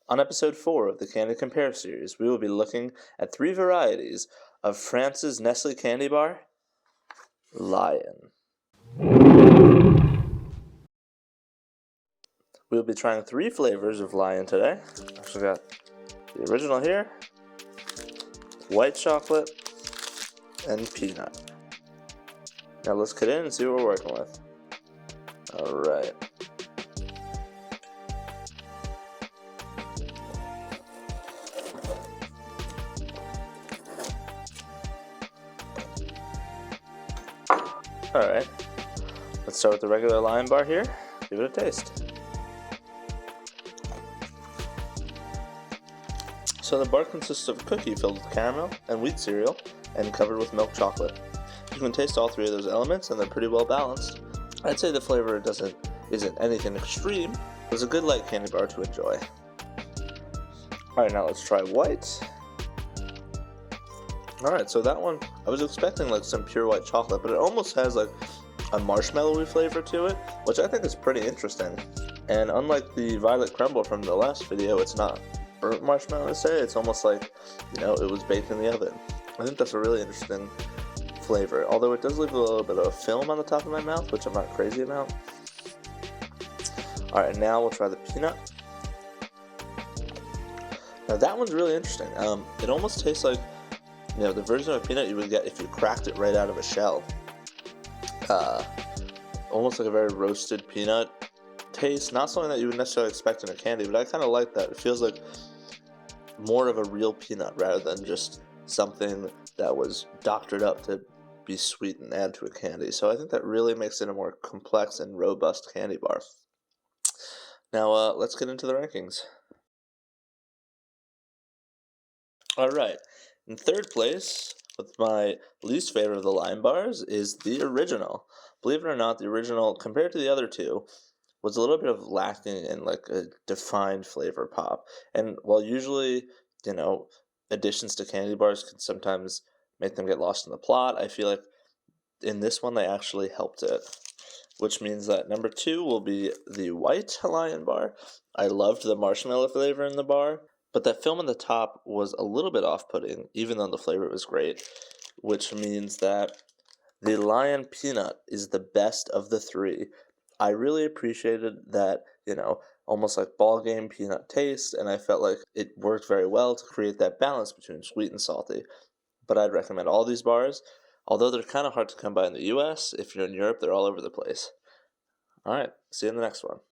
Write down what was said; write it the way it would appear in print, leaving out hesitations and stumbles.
On episode 4 of the Candy Compare series, we will be looking at 3 varieties of France's Nestle candy bar, Lion. We will be trying 3 flavors of Lion today. I've got the original here, white chocolate, and peanut. Now let's get in and see what we're working with. Alright. Alright. Let's start with the regular Lion bar here. Give it a taste. So the bar consists of a cookie filled with caramel and wheat cereal and covered with milk chocolate. You can taste all 3 of those elements and they're pretty well balanced. I'd say the flavor isn't anything extreme, but it's a good light candy bar to enjoy. Alright, now let's try white. Alright, so that one, I was expecting like some pure white chocolate, but it almost has like a marshmallowy flavor to it, which I think is pretty interesting. And unlike the violet crumble from the last video, it's not burnt marshmallow to say, it's almost like, it was baked in the oven. I think that's a really interesting flavor, although it does leave a little bit of film on the top of my mouth, which I'm not crazy about. Alright, now we'll try the peanut. Now that one's really interesting. It almost tastes like, the version of peanut you would get if you cracked it right out of a shell. Almost like a very roasted peanut taste, not something that you would necessarily expect in a candy, but I kind of like that. It feels like more of a real peanut rather than just something that was doctored up to be sweet and add to a candy. So I think that really makes it a more complex and robust candy bar. Now let's get into the rankings. Alright, in third place, with my least favorite of the Lion bars, is the original. Believe it or not, the original, compared to the other 2, was a little bit of lacking in like a defined flavor pop. And while usually, additions to candy bars can sometimes make them get lost in the plot, I feel like in this one they actually helped it. Which means that number 2 will be the white Lion bar. I loved the marshmallow flavor in the bar, but that film on the top was a little bit off-putting, even though the flavor was great. Which means that the Lion peanut is the best of the 3. I really appreciated that, almost like ball game peanut taste, and I felt like it worked very well to create that balance between sweet and salty. But I'd recommend all these bars, although they're kind of hard to come by in the US. If you're in Europe, they're all over the place. Alright, see you in the next one.